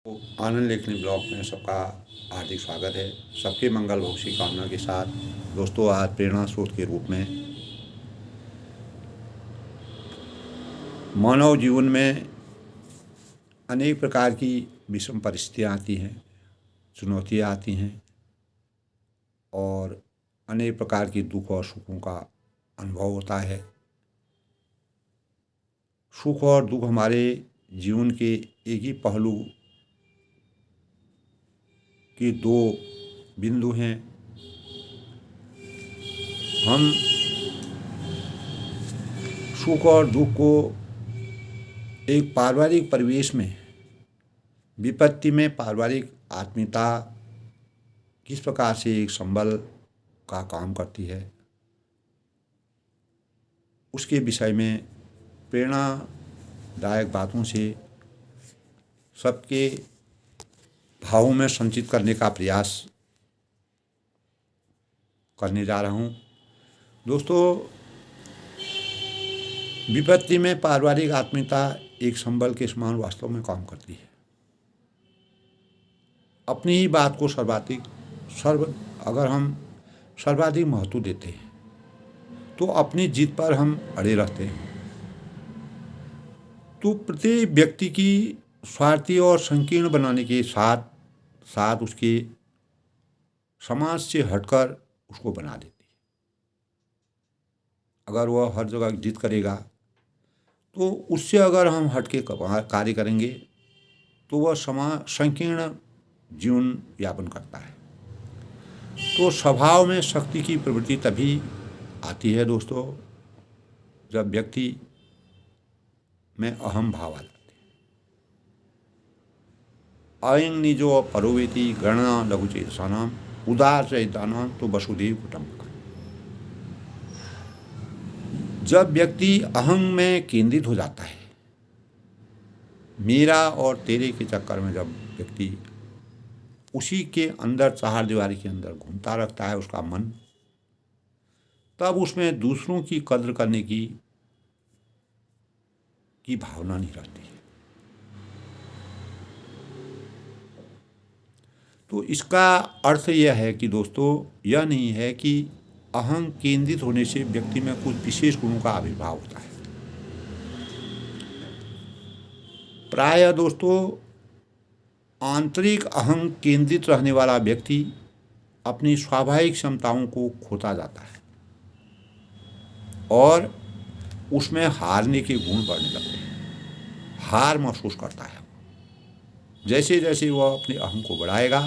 तो आनंद लेखनी ब्लॉग में सबका हार्दिक स्वागत है। सबके मंगल भविष्य की कामना के साथ दोस्तों, आज प्रेरणा स्रोत के रूप में मानव जीवन में अनेक प्रकार की विषम परिस्थितियाँ आती हैं, चुनौतियाँ आती हैं और अनेक प्रकार की दुख और सुखों का अनुभव होता है। सुख और दुख हमारे जीवन के एक ही पहलू के दो बिंदु हैं। हम सुख और दुख को एक पारिवारिक परिवेश में, विपत्ति में पारिवारिक आत्मीयता किस प्रकार से एक संबल का काम करती है, उसके विषय में प्रेरणादायक बातों से सबके भावों में संचित करने का प्रयास करने जा रहा हूँ। दोस्तों, विपत्ति में पारिवारिक आत्मीयता एक संबल के समान वास्तव में काम करती है। अपनी ही बात को अगर हम सर्वाधिक महत्व देते हैं तो अपनी जीत पर हम अड़े रहते हैं। तो प्रत्येक व्यक्ति की स्वार्थी और संकीर्ण बनाने के साथ साथ उसके समाज से हटकर उसको बना देती है। अगर वह हर जगह जिद करेगा तो उससे अगर हम हट के कार्य करेंगे तो वह समाज संकीर्ण जीवन यापन करता है। तो स्वभाव में शक्ति की प्रवृत्ति तभी आती है दोस्तों, जब व्यक्ति में अहम भाव आ जाते हैं। अयं निजो परोवेति गणना लघुचेतसानाम उदार चैतानाम तो वसुदेव कुटुंबकम। जब व्यक्ति अहं में केंद्रित हो जाता है, मेरा और तेरे के चक्कर में जब व्यक्ति उसी के अंदर चार दीवारी के अंदर घूमता रहता है उसका मन, तब उसमें दूसरों की कद्र करने की भावना नहीं रहती है। तो इसका अर्थ यह है कि दोस्तों, यह नहीं है कि अहं केंद्रित होने से व्यक्ति में कुछ विशेष गुणों का आविर्भाव होता है। प्रायः दोस्तों, आंतरिक अहं केंद्रित रहने वाला व्यक्ति अपनी स्वाभाविक क्षमताओं को खोता जाता है और उसमें हारने के गुण बढ़ने लगते हैं। हार महसूस करता है। जैसे जैसे वह अपने अहं को बढ़ाएगा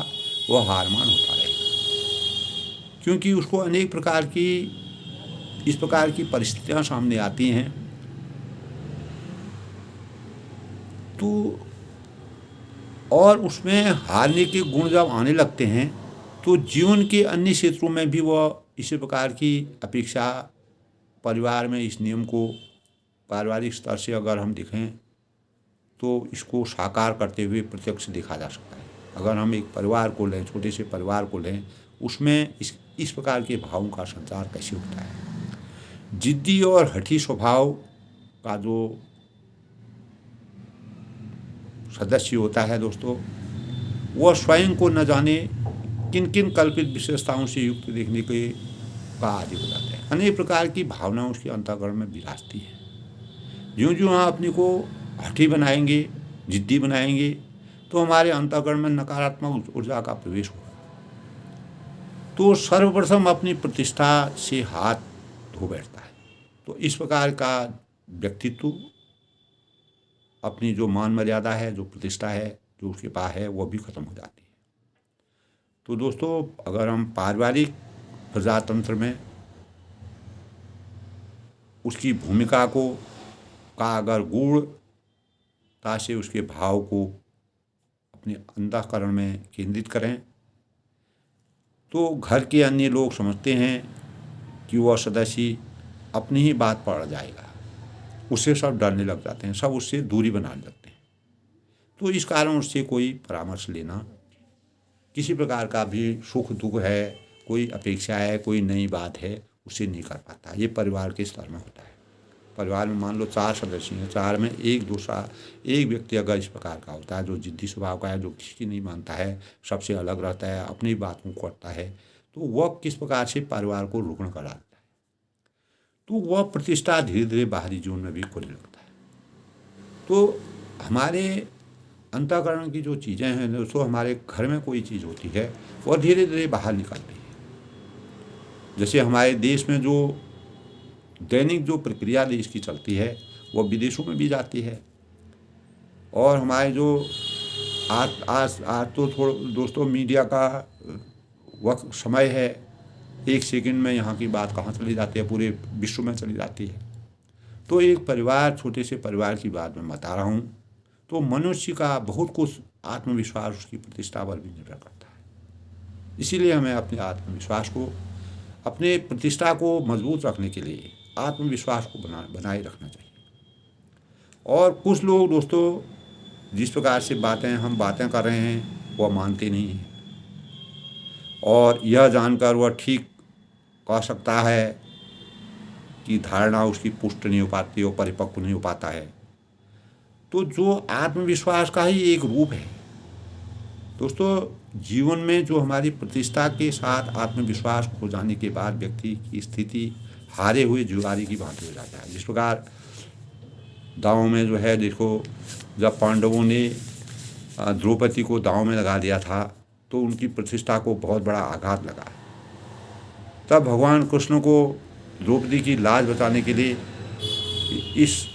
वह हारमान होता रहेगा, क्योंकि उसको अनेक प्रकार की इस प्रकार की परिस्थितियां सामने आती हैं। तो और उसमें हारने के गुण जब आने लगते हैं तो जीवन के अन्य क्षेत्रों में भी वह इसी प्रकार की अपेक्षा, परिवार में इस नियम को पारिवारिक स्तर से अगर हम देखें तो इसको साकार करते हुए प्रत्यक्ष देखा जा सकता है। अगर हम एक परिवार को लें, छोटे से परिवार को लें, उसमें इस प्रकार के भावों का संचार कैसे होता है। जिद्दी और हठी स्वभाव का जो सदस्य होता है दोस्तों, वह स्वयं को न जाने किन किन कल्पित विशेषताओं से युक्त देखने के का आदि हो जाते हैं। अनेक प्रकार की भावनाएं उसके अंतःकरण में विराजती है। ज्यों ज्यों हम अपने को हठी बनाएंगे, जिद्दी बनाएंगे, तो हमारे अंतःकरण में नकारात्मक ऊर्जा का प्रवेश होगा। तो सर्वप्रथम अपनी प्रतिष्ठा से हाथ धो बैठता है। तो इस प्रकार का व्यक्तित्व, अपनी जो मान मर्यादा है, जो प्रतिष्ठा है, जो उसके पास है, वह भी खत्म हो जाती है। तो दोस्तों, अगर हम पारिवारिक प्रजातंत्र में उसकी भूमिका का अगर गूढ़ता से उसके भाव को अपने अंतःकरण में केंद्रित करें तो घर के अन्य लोग समझते हैं कि वह सदस्य अपनी ही बात पर अड़ जाएगा। उससे सब डरने लग जाते हैं, सब उससे दूरी बनाने लगते हैं। तो इस कारण उससे कोई परामर्श लेना, किसी प्रकार का भी सुख दुख है, कोई अपेक्षा है, कोई नई बात है, उसे नहीं कर पाता। ये परिवार के स्तर में होता है। परिवार में मान लो 4 सदस्य हैं, 4 में एक व्यक्ति अगर इस प्रकार का होता है, जो जिद्दी स्वभाव का है, जो किसी की नहीं मानता है, सबसे अलग रहता है, अपनी बात को करता है, तो वह किस प्रकार से परिवार को रुग्ण कर डालता है। तो वह प्रतिष्ठा धीरे धीरे बाहरी जीवन में भी खोने लगता है। तो हमारे अंतःकरण की जो चीज़ें हैं दोस्तों, हमारे घर में कोई चीज़ होती है वह धीरे धीरे बाहर निकलती है। जैसे हमारे देश में जो दैनिक जो प्रक्रिया देश की चलती है वह विदेशों में भी जाती है। और हमारे जो आज तो थोड़ा दोस्तों मीडिया का वक्त समय है, एक सेकंड में यहाँ की बात कहाँ चली जाती है, पूरे विश्व में चली जाती है। तो एक परिवार, छोटे से परिवार की बात मैं बता रहा हूँ, तो मनुष्य का बहुत कुछ आत्मविश्वास, उसकी प्रतिष्ठा पर भी निर्भर करता है। इसीलिए हमें अपने आत्मविश्वास को, अपने प्रतिष्ठा को मजबूत रखने के लिए आत्मविश्वास को बनाए रखना चाहिए। और कुछ लोग दोस्तों जिस प्रकार से हम बातें कर रहे हैं वह मानते नहीं हैं, और यह जानकर वह ठीक कह सकता है कि धारणा उसकी पुष्ट नहीं हो पाती और परिपक्व नहीं हो पाता है। तो जो आत्मविश्वास का ही एक रूप है दोस्तों, जीवन में जो हमारी प्रतिष्ठा के साथ आत्मविश्वास खो जाने के बाद व्यक्ति की स्थिति हारे हुए जुआरी की भांति हो जाता है। जिस प्रकार दांव में जो है देखो, जब पांडवों ने द्रौपदी को दांव में लगा दिया था तो उनकी प्रतिष्ठा को बहुत बड़ा आघात लगा। तब भगवान कृष्ण को द्रौपदी की लाज बचाने के लिए, इस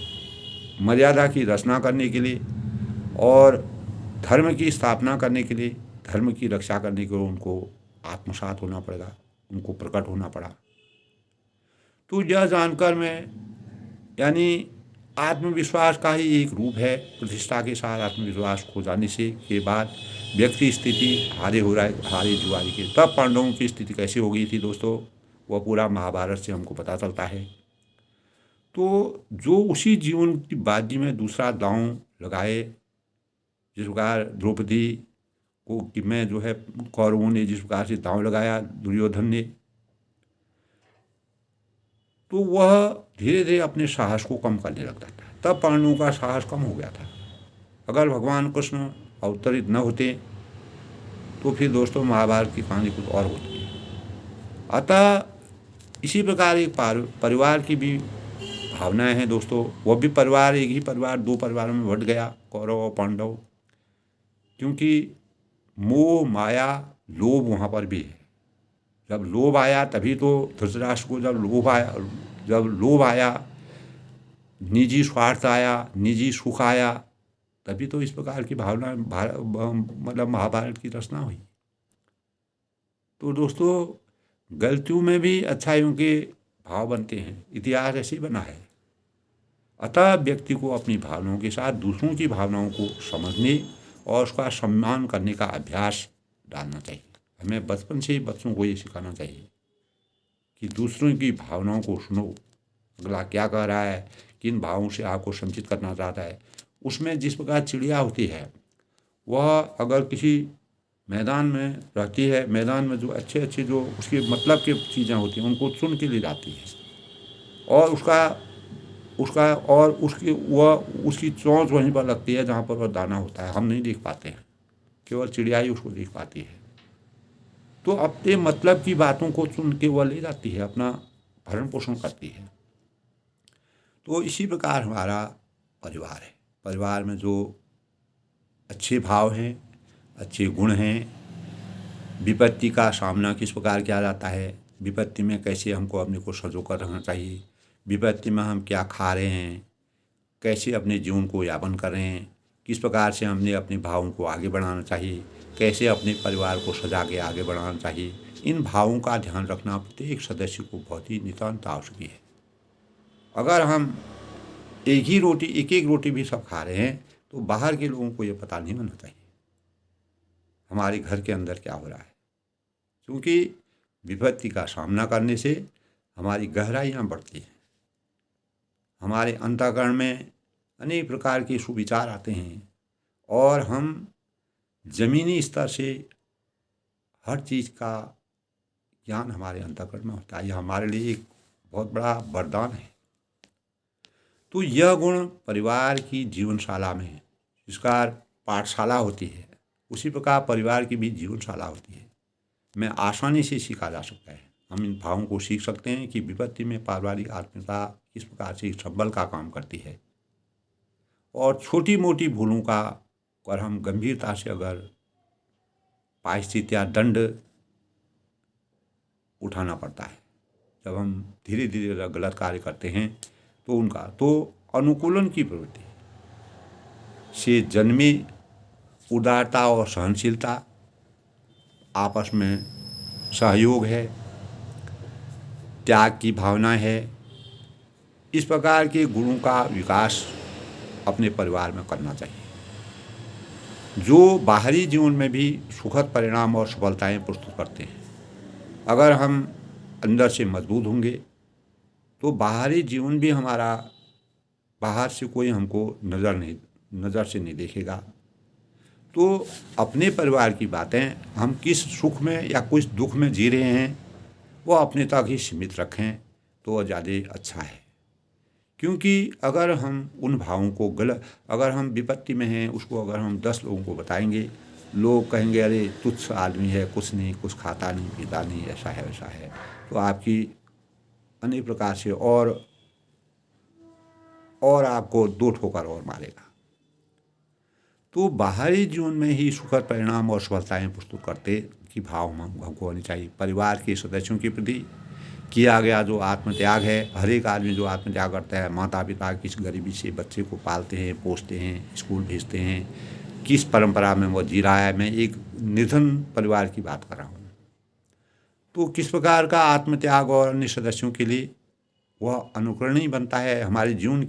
मर्यादा की रचना करने के लिए और धर्म की स्थापना करने के लिए, धर्म की रक्षा करने के लिए उनको आत्मसात होना पड़ेगा, उनको प्रकट होना पड़ा। तो यह जानकर मैं, यानी आत्मविश्वास का ही एक रूप है, प्रतिष्ठा के साथ आत्मविश्वास खो जाने से के बाद व्यक्ति स्थिति हारे जुआरी की। तब पांडवों की स्थिति कैसी हो गई थी दोस्तों, वह पूरा महाभारत से हमको पता चलता है। तो जो उसी जीवन की बाजी में दूसरा दांव लगाए, जिस प्रकार द्रौपदी को कि मैं जो है, कौरवों ने जिस प्रकार से दांव लगाया दुर्योधन ने, तो वह धीरे धीरे अपने साहस को कम करने लगता था। तब पांडवों का साहस कम हो गया था। अगर भगवान कृष्ण अवतरित न होते तो फिर दोस्तों महाभारत की कहानी कुछ और होती है। अतः इसी प्रकार एक परिवार की भी भावनाएं हैं दोस्तों। वह भी परिवार, एक ही परिवार 2 परिवारों में बंट गया, कौरव और पांडव, क्योंकि मोह, माया, लोभ वहाँ पर भी है। जब लोभ आया तभी तो धृतराष्ट्र को जब लोभ आया, निजी स्वार्थ आया, निजी सुख आया, तभी तो इस प्रकार की भावना मतलब महाभारत की रचना हुई। तो दोस्तों गलतियों में भी अच्छाइयों के भाव बनते हैं, इतिहास ऐसे ही बना है। अतः व्यक्ति को अपनी भावनाओं के साथ दूसरों की भावनाओं को समझने और उसका सम्मान करने का अभ्यास डालना चाहिए। हमें बचपन से ही बच्चों को ये सिखाना चाहिए कि दूसरों की भावनाओं को सुनो, अगला क्या कह रहा है, किन भावों से आपको संचित करना चाहता है। उसमें जिस प्रकार चिड़िया होती है, वह अगर किसी मैदान में रहती है, मैदान में जो अच्छे अच्छे जो उसके मतलब की चीज़ें होती हैं उनको चुन के ले जाती है, और उसकी चोंच वहीं पर लगती है जहाँ पर वह दाना होता है। हम नहीं देख पाते हैं, केवल चिड़िया ही उसको देख पाती है। तो अपने मतलब की बातों को चुन के वह ले जाती है, अपना भरण पोषण करती है। तो इसी प्रकार हमारा परिवार है। परिवार में जो अच्छे भाव हैं, अच्छे गुण हैं, विपत्ति का सामना किस प्रकार किया जाता है, विपत्ति में कैसे हमको अपने को सजो कर रखना चाहिए, विपत्ति में हम क्या खा रहे हैं, कैसे अपने जीवन को यापन कर रहे हैं, किस प्रकार से हमने अपने भावों को आगे बढ़ाना चाहिए, कैसे अपने परिवार को सजा के आगे बढ़ाना चाहिए। इन भावों का ध्यान रखना प्रत्येक सदस्य को बहुत ही नितांत आवश्यक है। अगर हम एक रोटी भी सब खा रहे हैं तो बाहर के लोगों को ये पता नहीं होना चाहिए हमारे घर के अंदर क्या हो रहा है, क्योंकि विपत्ति का सामना करने से हमारी गहराइयाँ बढ़ती हैं, हमारे अंतःकरण में अनेक प्रकार के सुविचार आते हैं, और हम जमीनी स्तर से हर चीज़ का ज्ञान हमारे अंतःकरण में होता है। यह हमारे लिए एक बहुत बड़ा वरदान है। तो यह गुण परिवार की जीवनशाला में जिसका पाठशाला होती है, उसी प्रकार परिवार की भी जीवनशाला होती है, में आसानी से सीखा जा सकता है। हम इन भावों को सीख सकते हैं कि विपत्ति में पारिवारिक आत्मीयता किस प्रकार से संबल का काम करती है, और छोटी मोटी भूलों का अगर हम गंभीरता से अगर प्रायश्चित या दंड उठाना पड़ता है, जब हम धीरे धीरे गलत कार्य करते हैं तो उनका तो अनुकूलन की प्रवृत्ति से जन्मी उदारता और सहनशीलता, आपस में सहयोग है, त्याग की भावना है, इस प्रकार के गुणों का विकास अपने परिवार में करना चाहिए, जो बाहरी जीवन में भी सुखद परिणाम और सफलताएं प्रस्तुत करते हैं। अगर हम अंदर से मजबूत होंगे तो बाहरी जीवन भी हमारा, बाहर से कोई हमको नज़र से नहीं देखेगा। तो अपने परिवार की बातें हम किस सुख में या कुछ दुख में जी रहे हैं वो अपने तक ही सीमित रखें तो वह ज़्यादा अच्छा है। क्योंकि अगर हम उन भावों को अगर हम विपत्ति में हैं, उसको अगर हम 10 लोगों को बताएंगे, लोग कहेंगे अरे तुच्छ आदमी है, कुछ नहीं, कुछ खाता नहीं पीता नहीं, ऐसा है वैसा है, तो आपकी अनेक प्रकार से और आपको 2 ठोकर और मारेगा। तो बाहरी जीवन में ही सुखद परिणाम और सफलताएं प्रस्तुत करते कि भाव हमको होनी चाहिए। परिवार के सदस्यों के प्रति किया गया जो आत्मत्याग है, हर एक आदमी जो आत्मत्याग करता है, माता पिता किस गरीबी से बच्चे को पालते हैं, पोसते हैं, स्कूल भेजते हैं, किस परंपरा में वो जी रहा है। मैं एक निर्धन परिवार की बात कर रहा हूँ, तो किस प्रकार का आत्मत्याग और अन्य सदस्यों के लिए वह अनुकरणीय बनता है, हमारे जीवन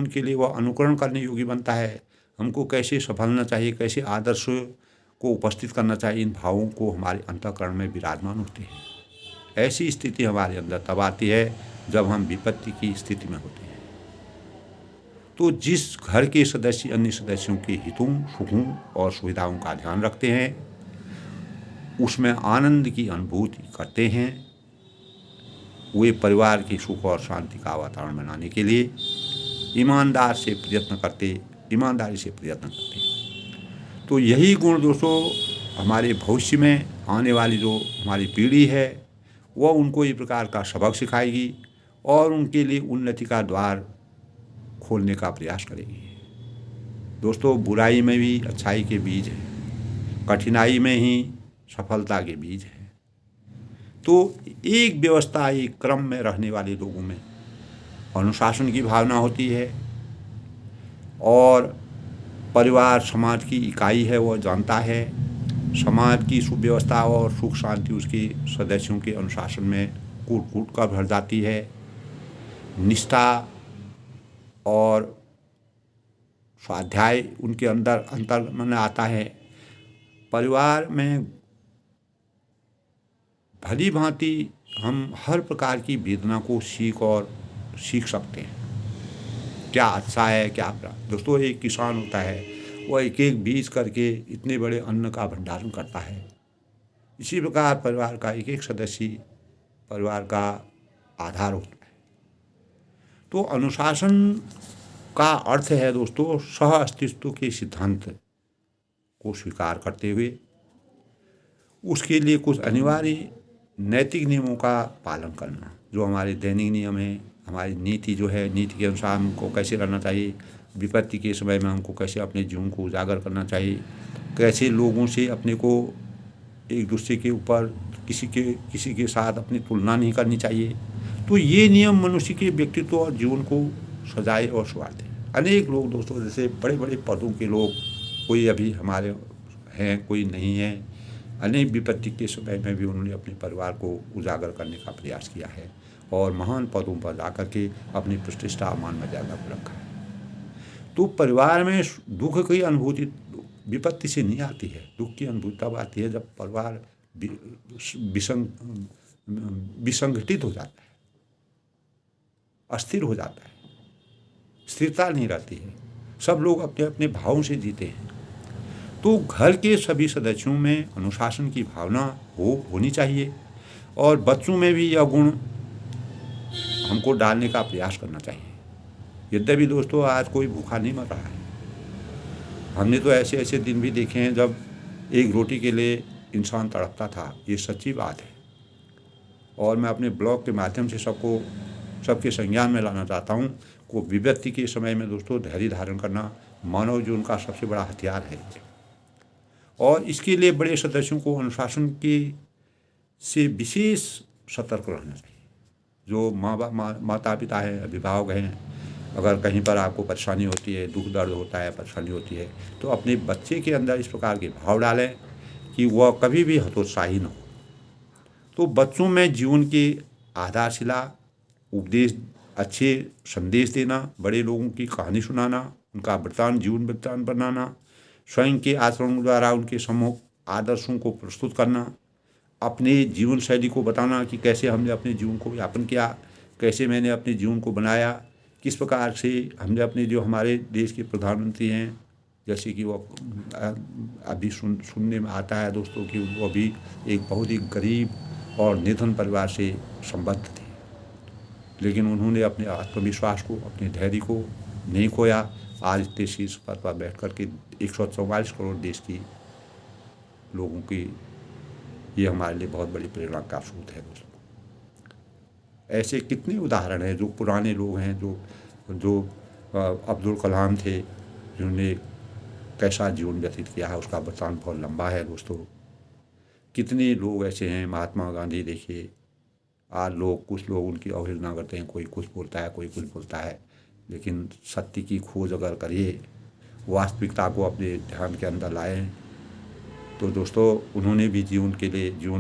के लिए वह अनुकरण करने योग्य बनता है। हमको कैसे सफलना चाहिए, कैसे आदर्श को उपस्थित करना चाहिए, इन भावों को हमारे अंतःकरण में विराजमान होते हैं। ऐसी स्थिति हमारे अंदर तब आती है जब हम विपत्ति की स्थिति में होते हैं। तो जिस घर के सदस्य अन्य सदस्यों के हितों, सुखों और सुविधाओं का ध्यान रखते हैं, उसमें आनंद की अनुभूति करते हैं, वे परिवार के सुख और शांति का वातावरण बनाने के लिए ईमानदारी से प्रयत्न करते हैं। तो यही गुण दोस्तों हमारे भविष्य में आने वाली जो हमारी पीढ़ी है वह उनको इस प्रकार का सबक सिखाएगी और उनके लिए उन्नति का द्वार खोलने का प्रयास करेगी। दोस्तों, बुराई में भी अच्छाई के बीज हैं, कठिनाई में ही सफलता के बीज हैं। तो एक व्यवस्था, एक क्रम में रहने वाले लोगों में अनुशासन की भावना होती है, और परिवार समाज की इकाई है, वह जानता है समाज की सुव्यवस्था और सुख शांति उसके सदस्यों के अनुशासन में कूट कूट कर भर जाती है। निष्ठा और स्वाध्याय उनके अंतर में आता है। परिवार में भली भांति हम हर प्रकार की वेदना को सीख सकते हैं, क्या अच्छा है क्या बुरा। दोस्तों, एक किसान होता है, वह एक एक बीज करके इतने बड़े अन्न का भंडारण करता है। इसी प्रकार परिवार का एक एक सदस्य परिवार का आधार होता है। तो अनुशासन का अर्थ है दोस्तों सह अस्तित्व के सिद्धांत को स्वीकार करते हुए उसके लिए कुछ अनिवार्य नैतिक नियमों का पालन करना, जो हमारे दैनिक नियम हैं, हमारी नीति जो है, नीति के अनुसार हमको कैसे रहना चाहिए, विपत्ति के समय में हमको कैसे अपने जीवन को उजागर करना चाहिए, कैसे लोगों से अपने को एक दूसरे के ऊपर किसी के साथ अपनी तुलना नहीं करनी चाहिए। तो ये नियम मनुष्य के व्यक्तित्व और जीवन को सजाए और संवारते हैं। अनेक लोग दोस्तों, जैसे बड़े बड़े पदों के लोग, कोई अभी हमारे हैं, कोई नहीं है, अनेक विपत्ति के समय में भी उन्होंने अपने परिवार को उजागर करने का प्रयास किया है और महान पदों पर जाकर के अपनी प्रतिष्ठा मान मर्यादा को रखा है। तो परिवार में दुख की अनुभूति विपत्ति से नहीं आती है, दुख की अनुभूति तब आती है जब परिवार विसंगठित हो जाता है, अस्थिर हो जाता है, स्थिरता नहीं रहती है, सब लोग अपने अपने भावों से जीते हैं। तो घर के सभी सदस्यों में अनुशासन की भावना होनी चाहिए और बच्चों में भी यह गुण हमको डालने का प्रयास करना चाहिए। यद्यपि दोस्तों आज कोई भूखा नहीं मर रहा है। हमने तो ऐसे ऐसे दिन भी देखे हैं जब एक रोटी के लिए इंसान तड़पता था, ये सच्ची बात है। और मैं अपने ब्लॉग के माध्यम से सबके संज्ञान में लाना चाहता हूँ को विपत्ति के समय में दोस्तों धैर्य धारण करना मानव जीवन का सबसे बड़ा हथियार है। और इसके लिए बड़े सदस्यों को अनुशासन के से विशेष सतर्क रहना चाहिए। जो माता पिता हैं, अभिभावक हैं, अगर कहीं पर आपको परेशानी होती है, दुख दर्द होता है, परेशानी होती है, तो अपने बच्चे के अंदर इस प्रकार के भाव डालें कि वह कभी भी हतोत्साही न हो। तो बच्चों में जीवन की आधारशिला, उपदेश, अच्छे संदेश देना, बड़े लोगों की कहानी सुनाना, उनका जीवन वृत्तांत बनाना, स्वयं के आचरण द्वारा उनके सम्मुख आदर्शों को प्रस्तुत करना, अपने जीवन शैली को बताना कि कैसे हमने अपने जीवन को यापन किया, कैसे मैंने अपने जीवन को बनाया, किस प्रकार से हमने अपने जो हमारे देश के प्रधानमंत्री हैं, जैसे कि वो अभी सुनने में आता है दोस्तों कि वो भी एक बहुत ही गरीब और निर्धन परिवार से संबद्ध थे, लेकिन उन्होंने अपने आत्मविश्वास को, अपने धैर्य को नहीं खोया। आज इतने शीर्ष पद पर बैठ कर के 144 करोड़ देश की लोगों की ये हमारे लिए बहुत बड़ी प्रेरणा का स्रोत है दोस्तों। ऐसे कितने उदाहरण हैं जो पुराने लोग हैं, जो अब्दुल कलाम थे, जिन्होंने कैसा जीवन व्यतीत किया है उसका वृत्तांत बहुत लंबा है दोस्तों। कितने लोग ऐसे हैं, महात्मा गांधी देखिए, आज कुछ लोग उनकी अवहेलना करते हैं, कोई कुछ बोलता है, कोई कुछ बोलता है, लेकिन सत्य की खोज अगर करिए, वास्तविकता को अपने ध्यान के अंदर लाएं, तो दोस्तों उन्होंने भी जीवन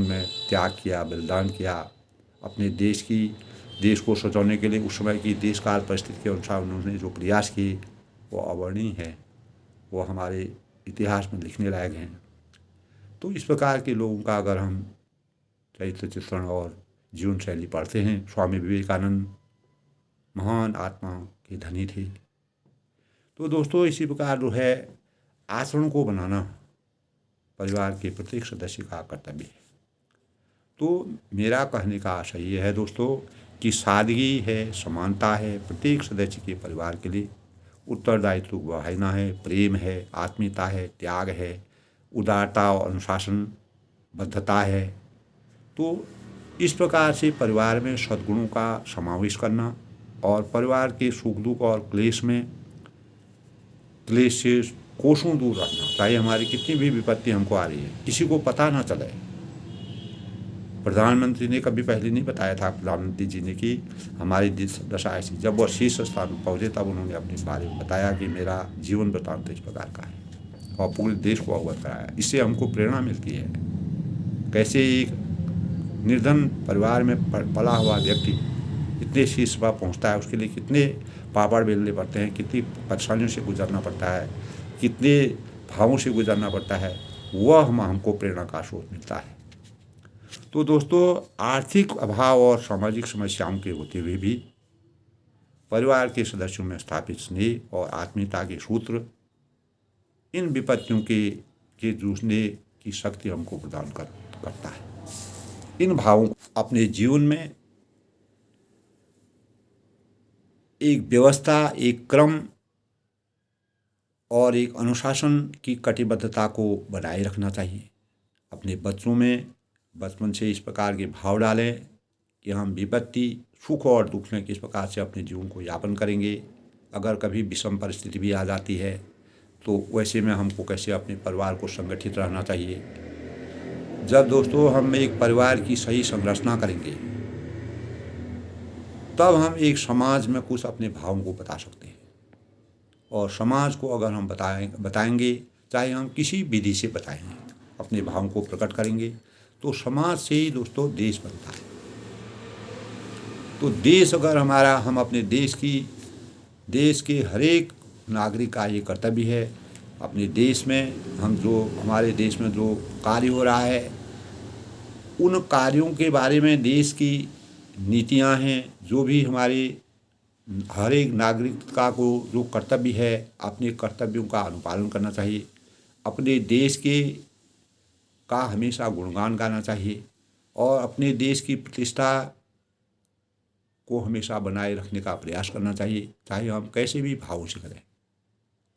में त्याग किया, बलिदान किया, अपने देश को सजाने के लिए उस समय की देश काल परिस्थिति के अनुसार उन्होंने जो प्रयास किए वो अवर्णनीय है, वो हमारे इतिहास में लिखने लायक हैं। तो इस प्रकार के लोगों का अगर हम चरित्र चित्रण और जीवन शैली पढ़ते हैं, स्वामी विवेकानंद महान आत्मा के धनी थे। तो दोस्तों इसी प्रकार जो है आचरण को बनाना परिवार के प्रत्येक सदस्य का कर्तव्य है। तो मेरा कहने का आशय ये है दोस्तों कि सादगी है, समानता है, प्रत्येक सदस्य के परिवार के लिए उत्तरदायित्व बढ़ाना है, प्रेम है, आत्मीयता है, त्याग है, उदारता और अनुशासन बद्धता है। तो इस प्रकार से परिवार में सद्गुणों का समावेश करना और परिवार के सुख दुख और क्लेश से कोसों दूर रखना, चाहे हमारी कितनी भी विपत्ति हमको आ रही है, किसी को पता ना चले। प्रधानमंत्री ने कभी पहले नहीं बताया था, प्रधानमंत्री जी ने, कि हमारी दशा ऐसी। जब वो शीर्ष स्थान पर पहुँचे तब उन्होंने अपने बारे में बताया कि मेरा जीवन वृत्तांत इस प्रकार का है, और पूरे देश को अवगत कराया। इससे हमको प्रेरणा मिलती है कैसे एक निर्धन परिवार में पला हुआ व्यक्ति इतने शीर्ष पर पहुँचता है, उसके लिए कितने पापड़ बेलने पड़ते हैं, कितनी परेशानियों से गुजरना पड़ता है, कितने भावों से गुजरना पड़ता है, वह हमको प्रेरणा का स्रोत मिलता है। तो दोस्तों आर्थिक अभाव और सामाजिक समस्याओं के होते हुए भी परिवार के सदस्यों में स्थापित स्नेह और आत्मीयता के सूत्र इन विपत्तियों के जूझने की शक्ति हमको प्रदान करता है। इन भावों को अपने जीवन में एक व्यवस्था, एक क्रम और एक अनुशासन की कटिबद्धता को बनाए रखना चाहिए। अपने बच्चों में बचपन से इस प्रकार के भाव डालें कि हम विपत्ति, सुख और दुख में किस प्रकार से अपने जीवन को यापन करेंगे। अगर कभी विषम परिस्थिति भी आ जाती है तो वैसे में हमको कैसे अपने परिवार को संगठित रहना चाहिए। जब दोस्तों हम एक परिवार की सही संरचना करेंगे तब हम एक समाज में कुछ अपने भावों को बता सकते हैं, और समाज को अगर हम बताएंगे, चाहे हम किसी विधि से बताएंगे, अपने भावों को प्रकट करेंगे, तो समाज से ही दोस्तों देश बनता है। तो देश अगर हमारा, हम अपने देश के हर एक नागरिक का ये कर्तव्य है, अपने देश में हमारे देश में जो कार्य हो रहा है उन कार्यों के बारे में, देश की नीतियां हैं, जो भी हमारे हर एक नागरिक का को जो कर्तव्य है, अपने कर्तव्यों का अनुपालन करना चाहिए। अपने देश का हमेशा गुणगान गाना चाहिए और अपने देश की प्रतिष्ठा को हमेशा बनाए रखने का प्रयास करना चाहिए, चाहे हम कैसे भी भावों से करें।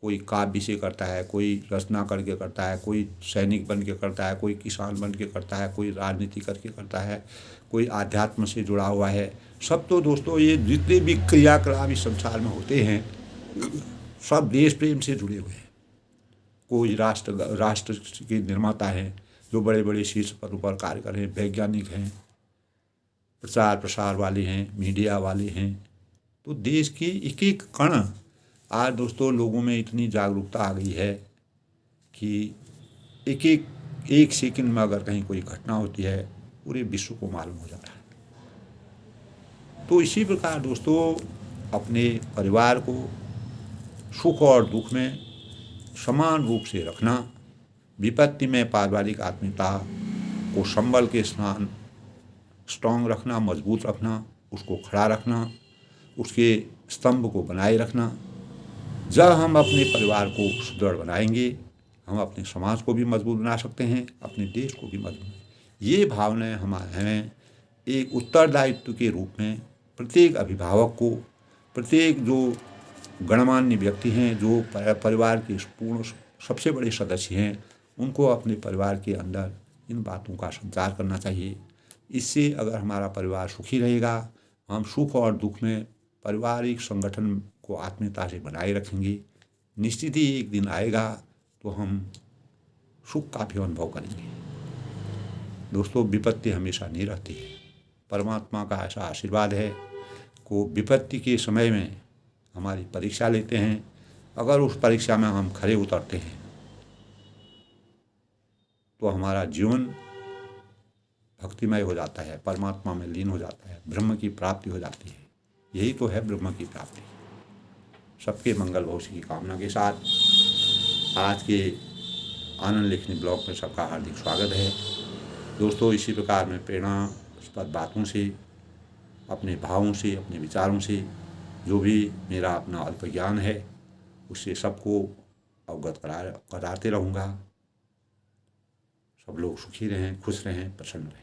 कोई काव्य से करता है, कोई रचना करके करता है, कोई सैनिक बन के करता है, कोई किसान बन के करता है, कोई राजनीति करके करता है, कोई आध्यात्म से जुड़ा हुआ है। सब तो दोस्तों ये जितने भी क्रियाकलाप इस संसार में होते हैं सब देश प्रेम से जुड़े हुए हैं। कोई राष्ट्र के निर्माता हैं जो बड़े बड़े शीर्ष पदों पर कार्य कर रहे हैं, वैज्ञानिक हैं, प्रचार प्रसार वाले हैं, मीडिया वाले हैं। तो देश के एक एक कण, आज दोस्तों लोगों में इतनी जागरूकता आ गई है कि एक सेकंड में अगर कहीं कोई घटना होती है पूरे विश्व को मालूम हो जाता है। तो इसी प्रकार दोस्तों अपने परिवार को सुख और दुख में समान रूप से रखना, विपत्ति में पारिवारिक आत्मीयता को संबल के स्थान स्ट्रांग रखना, मजबूत रखना, उसको खड़ा रखना, उसके स्तंभ को बनाए रखना। जब हम अपने परिवार को सुदृढ़ बनाएंगे हम अपने समाज को भी मजबूत बना सकते हैं, अपने देश को भी मजबूत। ये भावनाएं हमें एक उत्तरदायित्व के रूप में प्रत्येक अभिभावक को, प्रत्येक जो गणमान्य व्यक्ति हैं, जो परिवार के पूर्ण सबसे बड़े सदस्य हैं, उनको अपने परिवार के अंदर इन बातों का संचार करना चाहिए। इससे अगर हमारा परिवार सुखी रहेगा, हम सुख और दुख में पारिवारिक संगठन को आत्मीयता से बनाए रखेंगे, निश्चित ही एक दिन आएगा तो हम सुख का भी अनुभव करेंगे। दोस्तों विपत्ति हमेशा नहीं रहती है, परमात्मा का ऐसा आशीर्वाद है को विपत्ति के समय में हमारी परीक्षा लेते हैं। अगर उस परीक्षा में हम खरे उतरते हैं तो हमारा जीवन भक्तिमय हो जाता है, परमात्मा में लीन हो जाता है, ब्रह्म की प्राप्ति हो जाती है। यही तो है ब्रह्म की प्राप्ति। सबके मंगल भविष्य की कामना के साथ आज के आनंद लेखनी ब्लॉग में सबका हार्दिक स्वागत है। दोस्तों इसी प्रकार मैं प्रेरणास्पद बातों से, अपने भावों से, अपने विचारों से, जो भी मेरा अपना अल्प ज्ञान है उससे सबको अवगत कराते रहूँगा। सब लोग सुखी रहें, खुश रहें, प्रसन्न रहें।